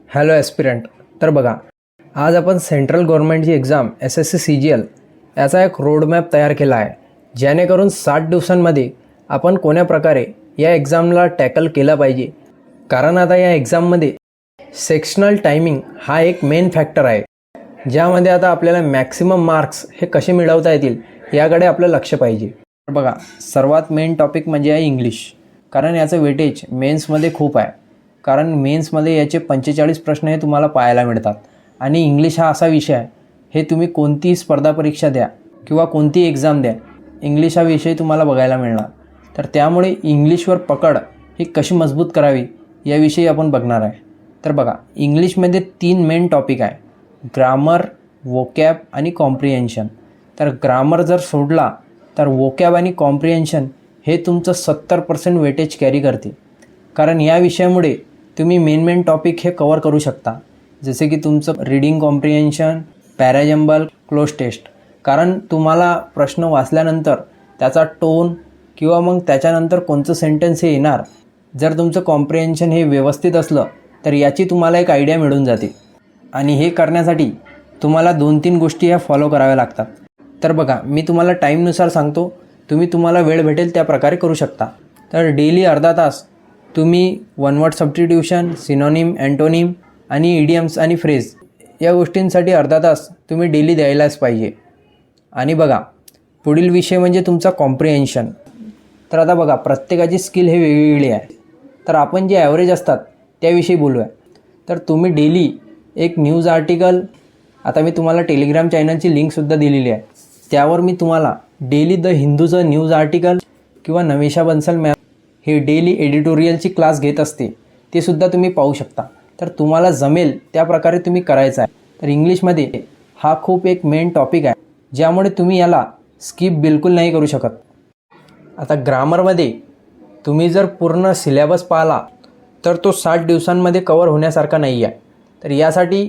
Hello aspirant. तर बघा, आज आपण सेंट्रल गव्हर्नमेंटची एक्झाम SSC CGL याचा एक रोडमॅप तयार केला आहे, जेणेकरून 60 दिवसांमध्ये आपण कोण्या प्रकारे या एक्झामला टॅकल केला पाहिजे. कारण आता या एक्झाममध्ये सेक्शनल टायमिंग हा एक मेन फॅक्टर आहे, ज्यामध्ये आता आपल्याला मॅक्सिमम मार्क्स हे कसे मिळवता येतील याकडे आपलं लक्ष पाहिजे. बघा, सर्वात मेन टॉपिक म्हणजे आहे इंग्लिश. कारण याचं वेटेज मेन्समध्ये खूप आहे. कारण मेन्समध्ये याचे 45 प्रश्न हे तुम्हाला पाहायला मिळतात. आणि इंग्लिश हा असा विषय आहे, हे तुम्ही कोणतीही स्पर्धा परीक्षा द्या किंवा कोणतीही एक्झाम द्या, इंग्लिश हा विषय तुम्हाला बघायला मिळणार. तर त्यामुळे इंग्लिशवर पकड ही कशी मजबूत करावी याविषयी आपण बघणार आहे. तर बघा, इंग्लिशमध्ये 3 मेन टॉपिक आहे: ग्रामर, वोकॅब आणि कॉम्प्रिहेन्शन. तर ग्रामर जर सोडला तर वोकॅब आणि कॉम्प्रिहेन्शन हे तुमचं 70% वेटेज कॅरी करते. कारण या विषयामुळे तुम्ही मेन टॉपिक हे कवर करू शकता, जसे की तुमचं reading comprehension, parajumble, cloze test. कारण तुम्हाला प्रश्न वाचल्यानंतर त्याचा टोन किंवा मग त्याच्यानंतर कोणतं सेंटेन्स हे येणार, जर तुमचं कॉम्प्रिहेन्शन हे व्यवस्थित असलं तर याची तुम्हाला एक आयडिया मिळून जाते. आणि हे करण्यासाठी तुम्हाला 2-3 गोष्टी ह्या फॉलो कराव्या लागतात. तर बघा, मी तुम्हाला टाईमनुसार सांगतो, तुम्हाला वेळ भेटेल त्या प्रकारे करू शकता. तर डेली अर्धा तास तुम्ही one word substitution, synonym, antonym आणि इडियम्स आणि फ्रेज या गोष्टींसाठी अर्धा तास तुम्ही डेली द्यायलाच पाहिजे. आणि बघा, पुढील विषय म्हणजे तुमचा कॉम्प्रिहेन्शन. तर आता बघा, प्रत्येकाची स्किल हे वेगवेगळी आहे. तर आपण जे ॲव्हरेज असतात त्याविषयी बोलूया. तर तुम्ही डेली एक न्यूज आर्टिकल, आता मी तुम्हाला टेलिग्राम चॅनलची लिंकसुद्धा दिलेली आहे, त्यावर मी तुम्हाला डेली द हिंदूचं न्यूज आर्टिकल किंवा नमिषा बन्सल मॅम हे डेली एडिटोरियलची क्लास घेत असते, ते सुद्धा तुम्ही पाहू शकता. तर तुम्हाला जमेल त्या प्रकारे तुम्ही करायचं आहे. तर इंग्लिशमध्ये हा खूप एक मेन टॉपिक आहे, ज्यामुळे तुम्ही याला स्किप बिलकुल नाही करू शकत. आता ग्रामरमध्ये तुम्ही जर पूर्ण सिलेबस पाहिला तर तो 60 दिवसांमध्ये कवर होण्यासारखा नाही आहे. तर यासाठी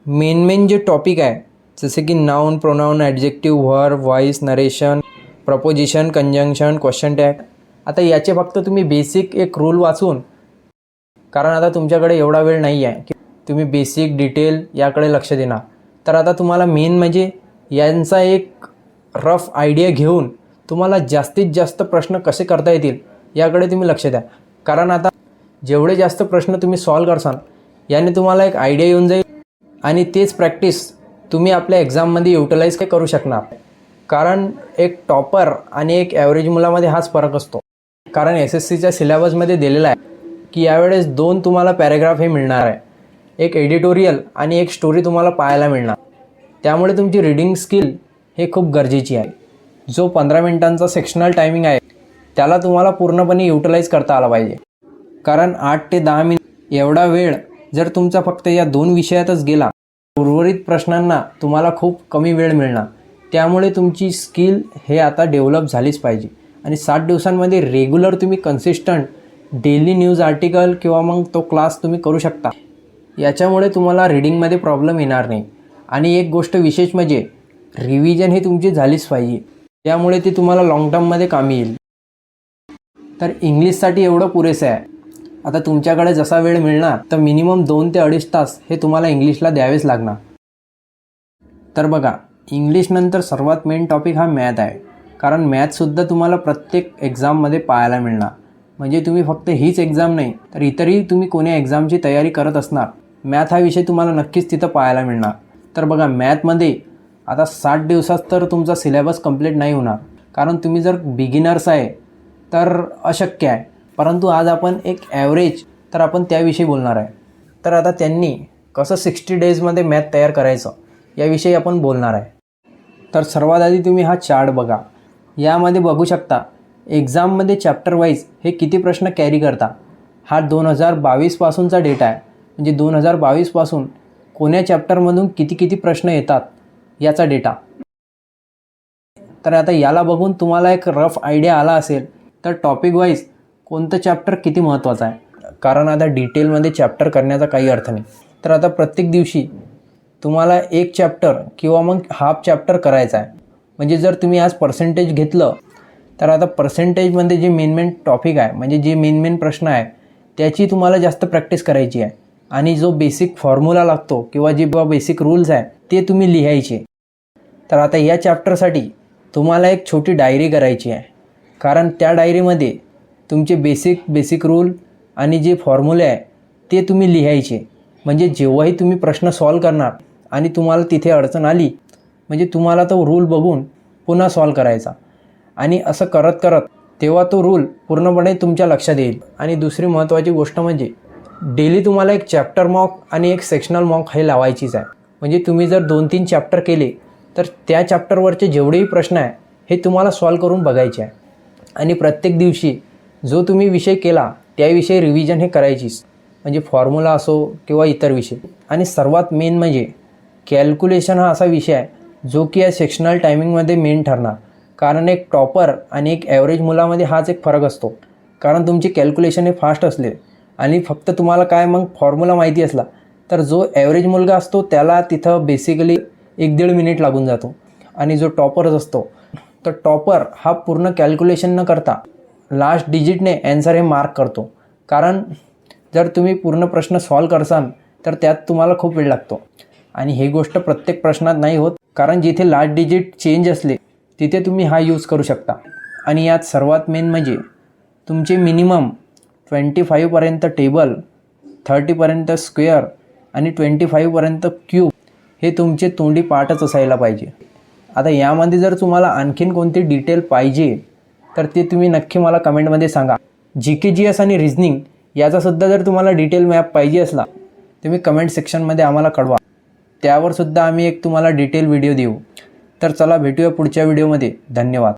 मेन जे टॉपिक आहे, जसे की noun, pronoun, adjective, verb, voice, narration, preposition, conjunction, question tag, आता याचे फक्त तुम्ही बेसिक एक रूल वाचून, कारण आता तुमच्याकडे एवढा वेळ नाही आहे की तुम्ही बेसिक डिटेल याकडे लक्ष देणार. तर आता तुम्हाला मेन म्हणजे यांचा एक रफ आयडिया घेऊन तुम्हाला जास्तीत जास्त प्रश्न कसे करता येतील याकडे तुम्ही लक्ष द्या. कारण आता जेवढे जास्त प्रश्न तुम्ही सॉल्व करसाल, याने तुम्हाला एक आयडिया येऊन जाईल आणि तेच प्रॅक्टिस तुम्ही आपल्या एक्झाममध्ये युटिलाइज करू शकणार. कारण एक टॉपर आणि एक ॲव्हरेज मुलामध्ये हाच फरक असतो. कारण SSCच्या सिलेबसमध्ये दिलेला आहे की यावेळेस 2 तुम्हाला पॅरेग्राफ हे मिळणार आहे, एक एडिटोरियल आणि एक स्टोरी तुम्हाला पाहायला मिळणार. त्यामुळे तुमची रीडिंग स्किल हे खूप गरजेची आहे. जो 15 मिनिटांचा सेक्शनल टायमिंग आहे त्याला तुम्हाला पूर्णपणे युटिलाइज करता आला पाहिजे. कारण 8 ते 10 मिनिट एवढा वेळ जर तुमचा फक्त या 2 विषयातच गेला, उर्वरित प्रश्नांना तुम्हाला खूप कमी वेळ मिळणार. त्यामुळे तुमची स्किल हे आता डेव्हलप झालीच पाहिजे. आणि 60 दिवसांमध्ये रेग्युलर तुम्ही कन्सिस्टंट डेली न्यूज आर्टिकल किंवा मग तो क्लास तुम्ही करू शकता. याच्यामुळे तुम्हाला रीडिंगमध्ये प्रॉब्लेम येणार नाही. आणि एक गोष्ट विशेष म्हणजे रिव्हिजन हे तुमची झालीच पाहिजे, त्यामुळे ती तुम्हाला लाँग टर्ममध्ये कामी येईल. तर इंग्लिशसाठी एवढं पुरेसं आहे. आता तुमच्याकडे जसा वेळ मिळणार तर मिनिमम 2 ते 2.5 तास हे तुम्हाला इंग्लिशला द्यावेच लागणार. तर बघा, इंग्लिशनंतर सर्वात मेन टॉपिक हा मॅथ आहे. कारण मॅथसुद्धा तुम्हाला प्रत्येक एक्झाममध्ये पाहायला मिळणार. म्हणजे तुम्ही फक्त हीच एक्झाम नाही तर इतरही तुम्ही कोण्या एक्झामची तयारी करत असणार, मॅथ हा विषय तुम्हाला नक्कीच तिथं पाहायला मिळणार. तर बघा, मॅथमध्ये आता 60 दिवसात तर तुमचा सिलेबस कंप्लीट नाही होणार. कारण तुम्ही जर बिगिनर्स आहे तर अशक्य आहे. परंतु आज आपण एक ॲव्हरेज, तर आपण त्याविषयी बोलणार आहे. तर आता त्यांनी कसं 60 डेजमध्ये मॅथ तयार करायचं याविषयी आपण बोलणार आहे. तर सर्वात आधी तुम्ही हा चार्ट बघा. यामध्ये बघू शकता एक्झाममध्ये चॅप्टर वाईज हे किती प्रश्न कॅरी करता. हा 2022 पासूनचा डेटा आहे. म्हणजे 2022 पासून कोण्या चॅप्टरमधून किती प्रश्न येतात याचा डेटा. तर आता याला बघून तुम्हाला एक रफ आयडिया आला असेल तर टॉपिक वाईज कोणतं चॅप्टर किती महत्त्वाचं आहे. कारण आता डिटेलमध्ये चॅप्टर करण्याचा काही अर्थ नाही. तर आता प्रत्येक दिवशी तुम्हाला एक चॅप्टर किंवा मग हाफ चॅप्टर करायचा आहे. म्हणजे जर तुम्ही आज पर्सेंटेज घेतलं तर आता पर्सेंटेजमध्ये जे मेन टॉपिक आहे, म्हणजे जे मेन प्रश्न आहे त्याची तुम्हाला जास्त प्रॅक्टिस करायची आहे. आणि जो बेसिक फॉर्म्युला लागतो किंवा जे बेसिक रूल्स आहे ते तुम्ही लिहायचे. तर आता या चॅप्टरसाठी तुम्हाला एक छोटी डायरी करायची आहे, कारण त्या डायरीमध्ये तुमचे बेसिक रूल आणि जे फॉर्म्युले आहे ते तुम्ही लिहायचे. म्हणजे जेव्हाही तुम्ही प्रश्न सॉल्व करणार आणि तुम्हाला तिथे अडचण आली म्हणजे तुम्हाला तो रूल बघून पुन्हा सॉल्व करायचा आणि असं करत करत तेव्हा तो रूल पूर्णपणे तुमच्या लक्षात येईल. आणि दुसरी महत्त्वाची गोष्ट म्हणजे डेली तुम्हाला एक चॅप्टर मॉक आणि एक सेक्शनल मॉक हे लावायचीच आहे. म्हणजे तुम्ही जर 2-3 चॅप्टर केले तर त्या चॅप्टरवरचे जेवढेही प्रश्न आहे हे तुम्हाला सॉल्व करून बघायचे आहे. आणि प्रत्येक दिवशी जो तुम्ही विषय केला त्याविषयी रिव्हिजन हे करायचीच, म्हणजे फॉर्म्युला असो किंवा इतर विषय. आणि सर्वात मेन म्हणजे कॅल्क्युलेशन हा असा विषय आहे जो की या सेक्शनल टायमिंगमध्ये मेन ठरणार. कारण एक टॉपर आणि एक ॲव्हरेज मुलामध्ये हाच एक फरक असतो. कारण तुमचे कॅल्क्युलेशन हे फास्ट असले आणि फक्त तुम्हाला काय मग फॉर्म्युला माहिती असला तर जो ॲव्हरेज मुलगा असतो त्याला तिथं बेसिकली 1-1.5 मिनिट लागून जातो. आणि जो टॉपरच असतो तर टॉपर हा पूर्ण कॅल्क्युलेशन न करता लास्ट डिजिटने ॲन्सर हे मार्क करतो. कारण जर तुम्ही पूर्ण प्रश्न सॉल्व करसाल तर त्यात तुम्हाला खूप वेळ लागतो. आणि ही गोष्ट प्रत्येक प्रश्नात नाही होत, कारण जिथे लास्ट डिजिट चेंज असले तिथे तुम्ही हा यूज करू शकता. आणि यात सर्वात मेन म्हणजे तुमचे मिनिमम 25पर्यंत टेबल, 30पर्यंत स्क्वेअर आणि 25पर्यंत क्यूब हे तुमचे तोंडी पाठच असायला पाहिजे. आता यामध्ये जर तुम्हाला आणखीन कोणती डिटेल पाहिजे तर ते तुम्ही नक्की मला कमेंटमध्ये सांगा. GK/GS आणि रिझनिंग याचासुद्धा जर तुम्हाला डिटेल मॅप पाहिजे असला तुम्ही कमेंट सेक्शनमध्ये आम्हाला कळवा. त्यावरसुद्धा आम्ही एक तुम्हाला डिटेल व्हिडिओ देऊ. तर चला भेटूया पुढच्या व्हिडिओमध्ये. धन्यवाद.